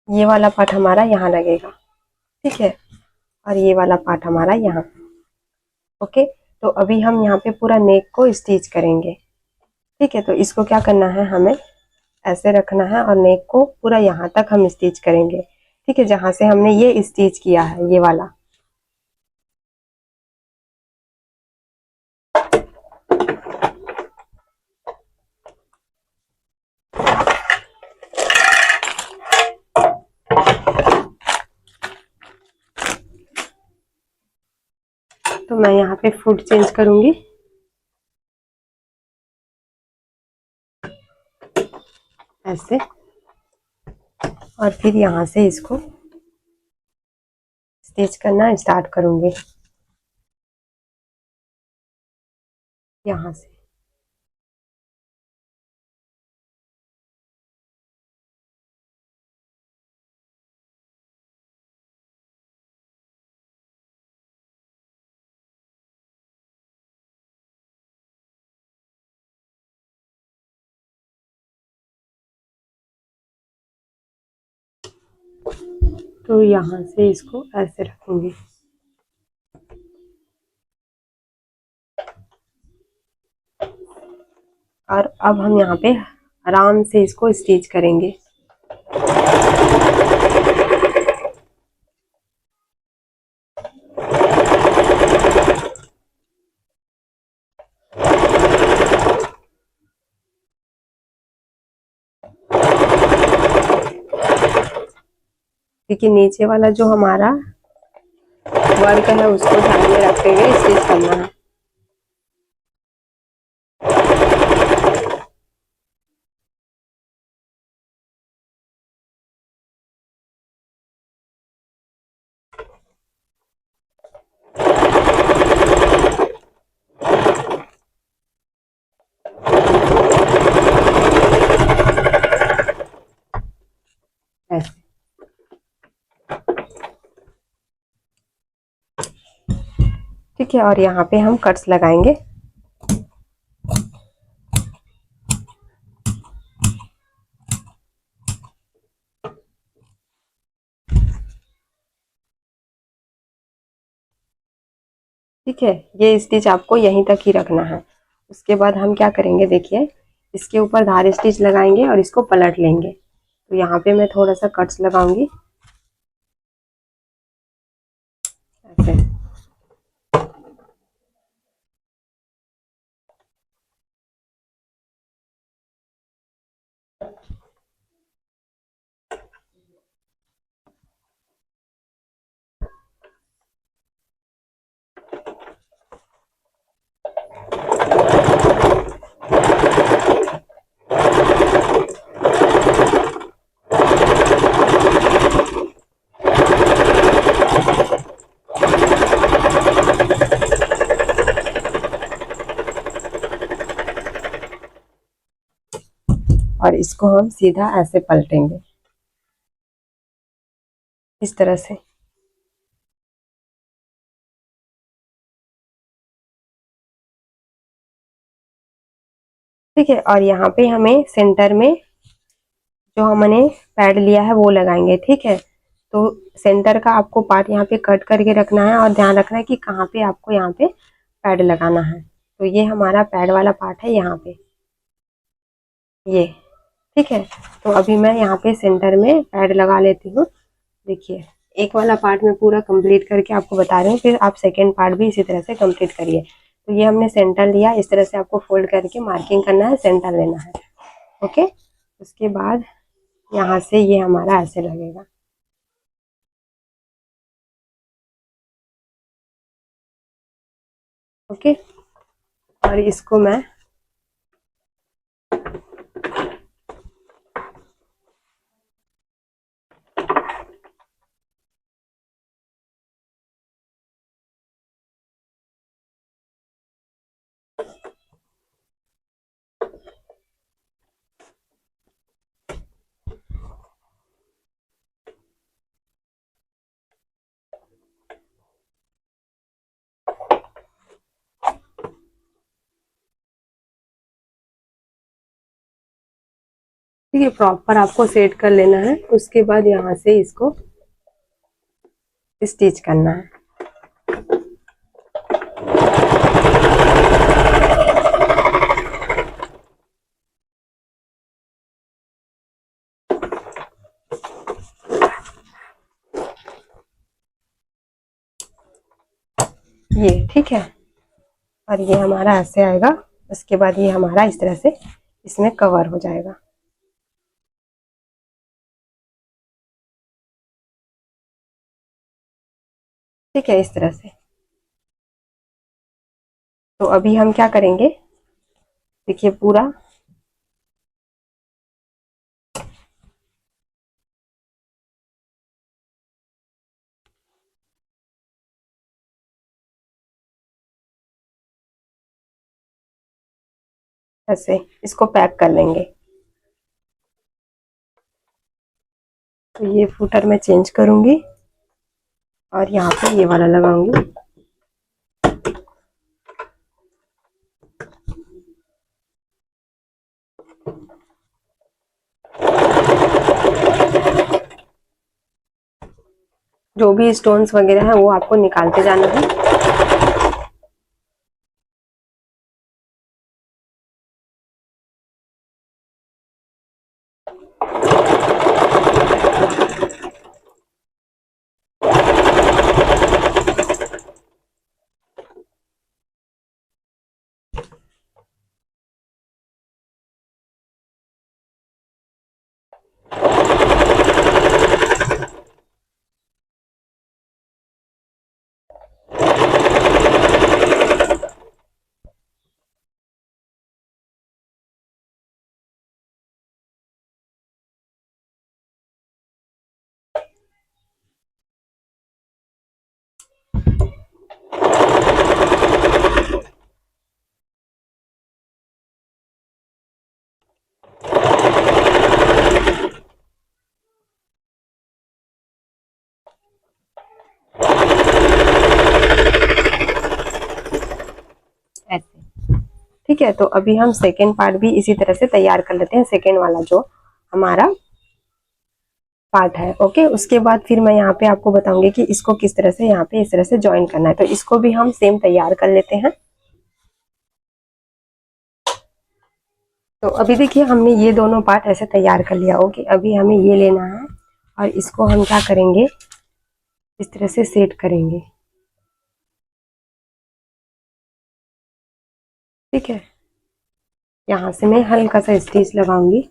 A: ये वाला पार्ट हमारा यहाँ लगेगा। ठीक है, और ये वाला पार्ट हमारा यहाँ। ओके, तो अभी हम यहाँ पे पूरा नेक को स्टिच करेंगे। ठीक है, तो इसको क्या करना है, हमें ऐसे रखना है और नेक को पूरा यहाँ तक हम स्टिच करेंगे। ठीक है, जहाँ से हमने ये स्टिच किया है, ये वाला। तो मैं यहाँ पे फुट चेंज करूंगी, ऐसे, और फिर यहाँ से इसको स्टिच करना स्टार्ट करूंगी, यहाँ से। तो यहाँ से इसको ऐसे रखूंगी। और अब हम यहाँ पे आराम से इसको स्टिच करेंगे। क्योंकि नीचे वाला जो हमारा वर्क है उसको ध्यान में रखते हुए स्टिच करना है। ऐसे। ठीक है, और यहाँ पे हम कट्स लगाएंगे। ठीक है, ये स्टिच आपको यहीं तक ही रखना है। उसके बाद हम क्या करेंगे, देखिए इसके ऊपर धार स्टिच लगाएंगे और इसको पलट लेंगे। तो यहाँ पे मैं थोड़ा सा कट्स लगाऊंगी, ऐसे। और इसको हम सीधा ऐसे पलटेंगे, इस तरह से। ठीक है, और यहाँ पे हमें सेंटर में जो हमने पैड लिया है वो लगाएंगे। ठीक है, तो सेंटर का आपको पार्ट यहाँ पे कट करके रखना है और ध्यान रखना है कि कहाँ पे आपको यहाँ पे पैड लगाना है। तो ये हमारा पैड वाला पार्ट है यहाँ पे, ये। ठीक है, तो अभी मैं यहाँ पे सेंटर में पैड लगा लेती हूँ। देखिए, एक वाला पार्ट में पूरा कंप्लीट करके आपको बता रही हूँ, फिर आप सेकेंड पार्ट भी इसी तरह से कंप्लीट करिए। तो ये हमने सेंटर लिया, इस तरह से आपको फोल्ड करके मार्किंग करना है, सेंटर लेना है। ओके, उसके बाद यहाँ से ये हमारा ऐसे लगेगा। ओके, और इसको मैं ठीक है, प्रॉपर आपको सेट कर लेना है। उसके बाद यहाँ से इसको स्टिच करना है। ये ठीक है, और ये हमारा ऐसे आएगा। उसके बाद ये हमारा इस तरह से इसमें कवर हो जाएगा। ठीक है, इस तरह से। तो अभी हम क्या करेंगे, देखिए पूरा ऐसे इसको पैक कर लेंगे। तो ये फुटर मैं चेंज करूंगी और यहाँ पे ये वाला लगाऊंगी। जो भी स्टोन्स वगैरह है वो आपको निकालते जाना है। ऐसे ठीक है। तो अभी हम सेकेंड पार्ट भी इसी तरह से तैयार कर लेते हैं, सेकेंड वाला जो हमारा पार्ट है। ओके, उसके बाद फिर मैं यहाँ पे आपको बताऊंगी कि इसको किस तरह से यहाँ पे इस तरह से ज्वाइन करना है। तो इसको भी हम सेम तैयार कर लेते हैं। तो अभी देखिए हमने ये दोनों पार्ट ऐसे तैयार कर लिया। ओके, अभी हमें ये लेना है और इसको हम क्या करेंगे, इस तरह से सेट करेंगे। ठीक है, यहाँ से मैं हल्का सा स्टिच लगाऊंगी।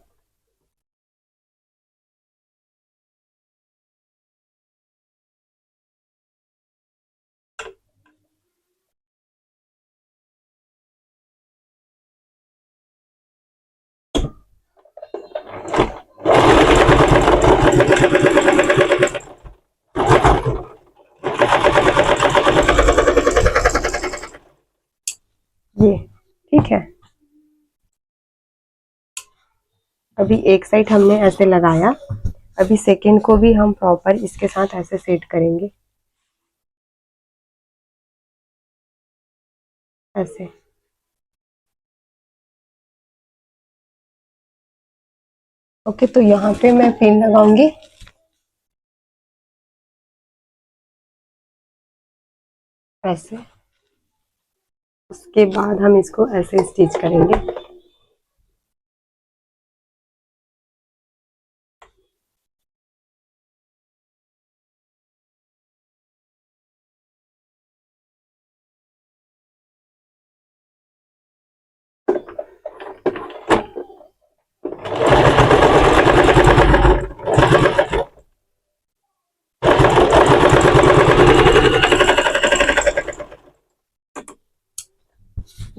A: ये ठीक है। अभी एक साइड हमने ऐसे लगाया, अभी सेकेंड को भी हम प्रॉपर इसके साथ ऐसे सेट करेंगे, ऐसे। ओके, तो यहाँ पे मैं पिन लगाऊंगी ऐसे। उसके बाद हम इसको ऐसे स्टिच करेंगे।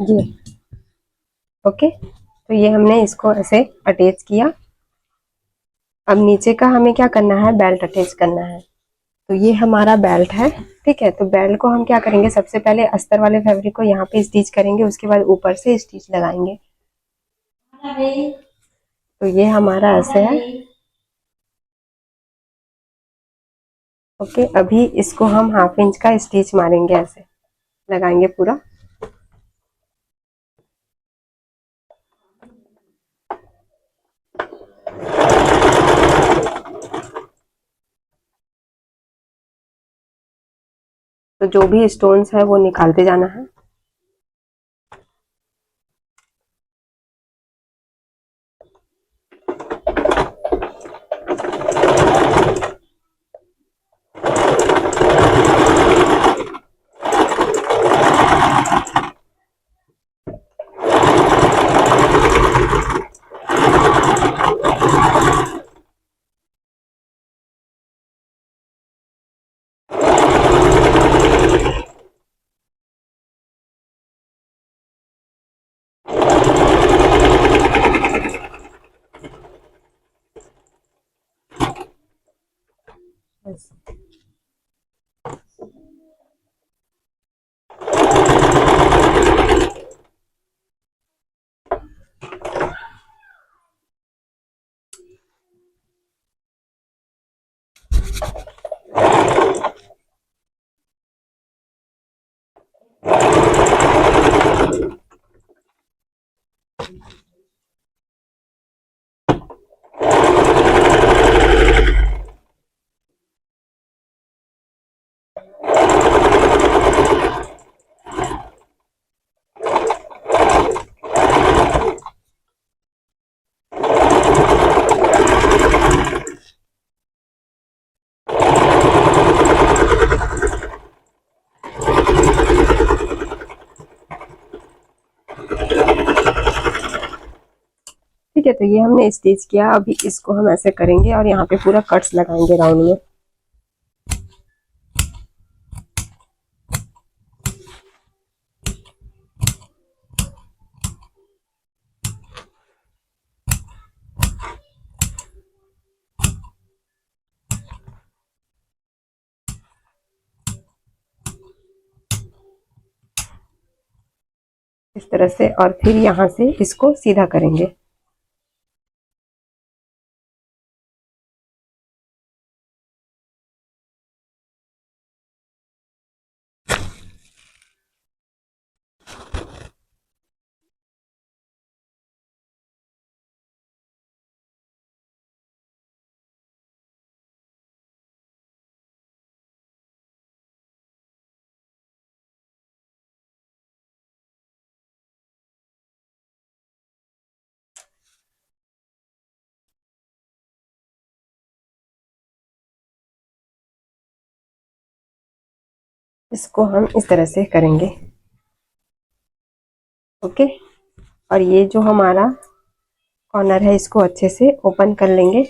A: ये ओके, तो ये हमने इसको ऐसे अटैच किया। अब नीचे का हमें क्या करना है, बेल्ट अटैच करना है। तो ये हमारा बेल्ट है। ठीक है, तो बेल्ट को हम क्या करेंगे, सबसे पहले अस्तर वाले फैब्रिक को यहाँ पे स्टिच करेंगे, उसके बाद ऊपर से स्टिच लगाएंगे। तो ये हमारा ऐसे है। ओके, अभी इसको हम 1/2 इंच का स्टिच मारेंगे, ऐसे लगाएंगे पूरा। तो जो भी स्टोन्स है वो निकालते जाना है। बस। ठीक है, तो ये हमने स्टिच किया। अभी इसको हम ऐसे करेंगे और यहाँ पे पूरा कट्स लगाएंगे राउंड में। इस तरह से, और फिर यहाँ से इसको सीधा करेंगे। इसको हम इस तरह से करेंगे। ओके, और ये जो हमारा कॉर्नर है इसको अच्छे से ओपन कर लेंगे।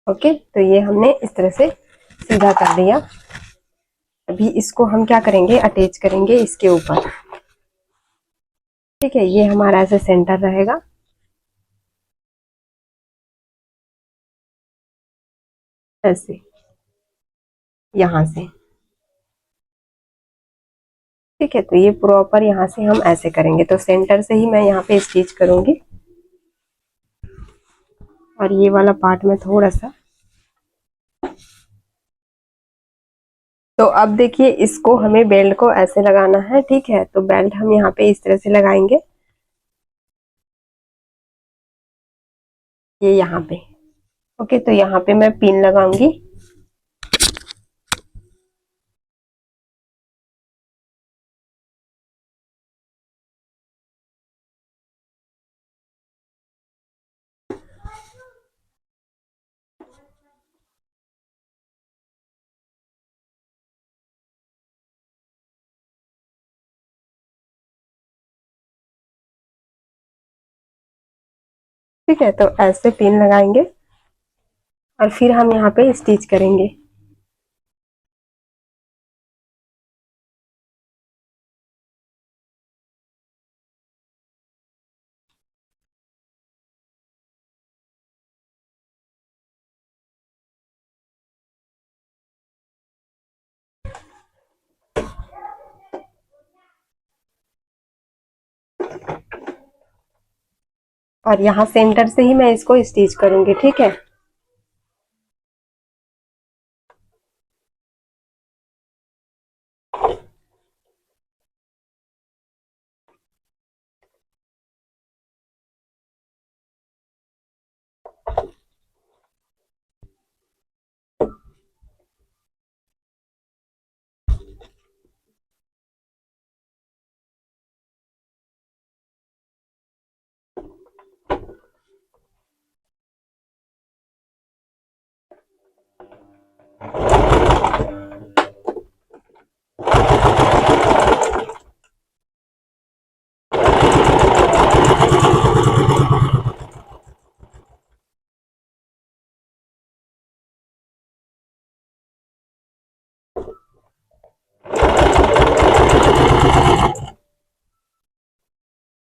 A: ओके, तो ये हमने इस तरह से सीधा कर दिया। अभी इसको हम क्या करेंगे, अटैच करेंगे इसके ऊपर। ठीक है, ये हमारा ऐसे सेंटर रहेगा, ऐसे यहाँ से। ठीक है, तो ये प्रॉपर यहाँ से हम ऐसे करेंगे। तो सेंटर से ही मैं यहाँ पे स्टिच करूंगी, और ये वाला पार्ट में थोड़ा सा। तो अब देखिए, इसको हमें बेल्ट को ऐसे लगाना है। ठीक है, तो बेल्ट हम यहाँ पे इस तरह से लगाएंगे, ये यहाँ पे। ओके, तो यहाँ पे मैं पिन लगाऊंगी। ठीक है, तो ऐसे पिन लगाएंगे और फिर हम यहाँ पे स्टिच करेंगे। और यहाँ सेंटर से ही मैं इसको स्टिच करूंगी, ठीक है।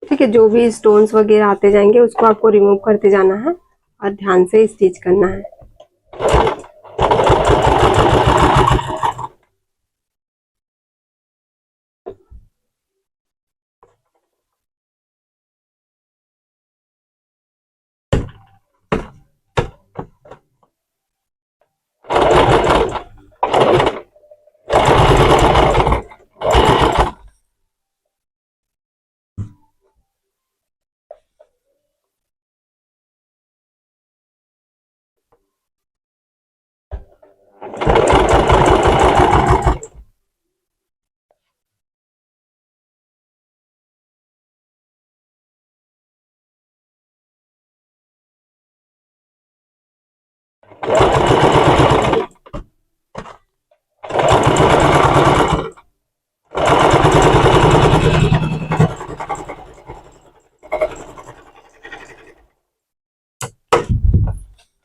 A: ठीक है, जो भी स्टोन्स वगैरह आते जाएंगे उसको आपको रिमूव करते जाना है और ध्यान से स्टिच करना है।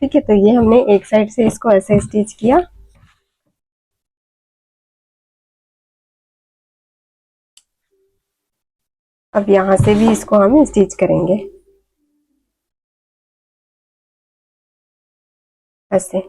A: ठीक है, तो ये हमने एक साइड से इसको ऐसे स्टिच किया। अब यहाँ से भी इसको हम स्टिच करेंगे ऐसे।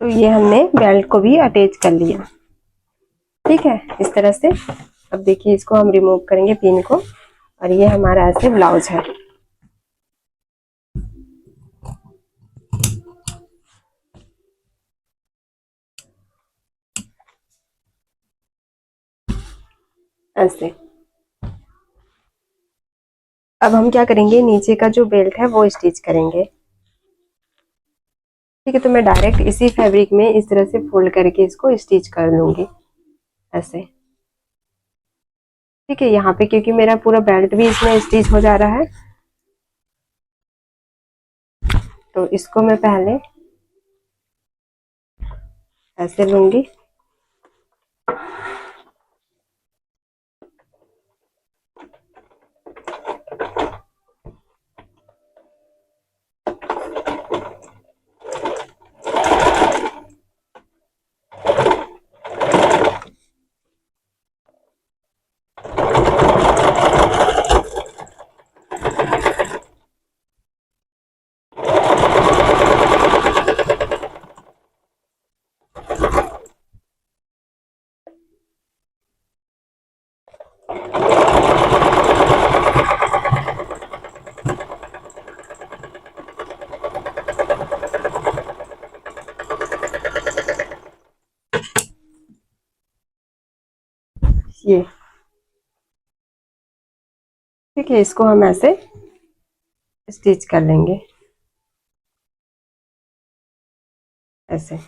A: तो ये हमने बेल्ट को भी अटैच कर लिया, ठीक है, इस तरह से। अब देखिए इसको हम रिमूव करेंगे पिन को, और ये हमारा ऐसे ब्लाउज है। ऐसे। अब हम क्या करेंगे, नीचे का जो बेल्ट है वो स्टिच करेंगे। ठीक है, तो मैं डायरेक्ट इसी फैब्रिक में इस तरह से फोल्ड करके इसको स्टिच कर लूंगी ऐसे। ठीक है, यहाँ पे क्योंकि मेरा पूरा बेल्ट भी इसमें स्टिच हो जा रहा है, तो इसको मैं पहले ऐसे लूंगी। है, इसको हम ऐसे स्टिच कर लेंगे ऐसे।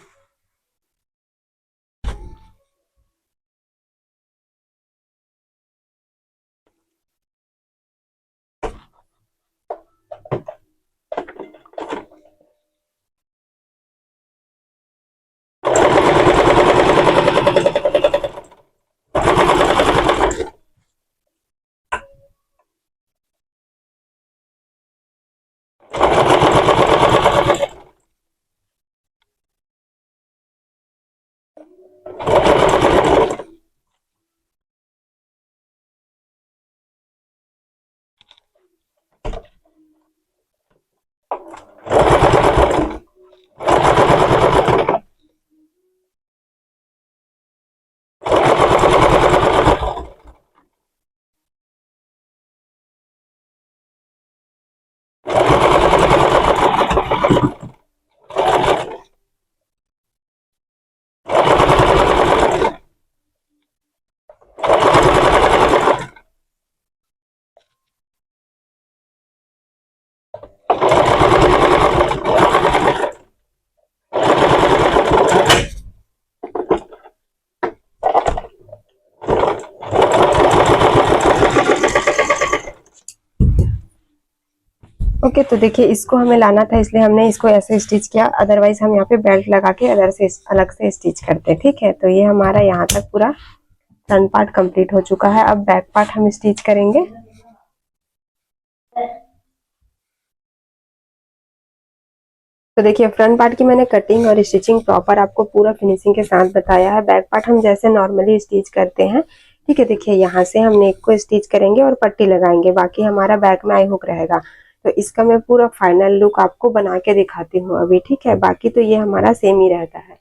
A: ओके, तो देखिए इसको हमें लाना था इसलिए हमने इसको ऐसे स्टिच किया, अदरवाइज हम यहाँ पे बेल्ट लगा के अदर से अलग से स्टिच करते हैं। ठीक है, तो ये हमारा यहाँ तक पूरा फ्रंट पार्ट कंप्लीट हो चुका है। अब बैक पार्ट हम स्टिच करेंगे। तो देखिए फ्रंट पार्ट की मैंने कटिंग और स्टिचिंग प्रॉपर आपको पूरा फिनिशिंग के साथ बताया है। बैक पार्ट हम जैसे नॉर्मली स्टिच करते हैं। ठीक है, देखिए यहाँ से हम नेक को स्टिच करेंगे और पट्टी लगाएंगे, बाकी हमारा बैक में आई हुक रहेगा। तो इसका मैं पूरा फाइनल लुक आपको बना के दिखाती हूँ अभी। ठीक है, बाकी तो ये हमारा सेम ही रहता है।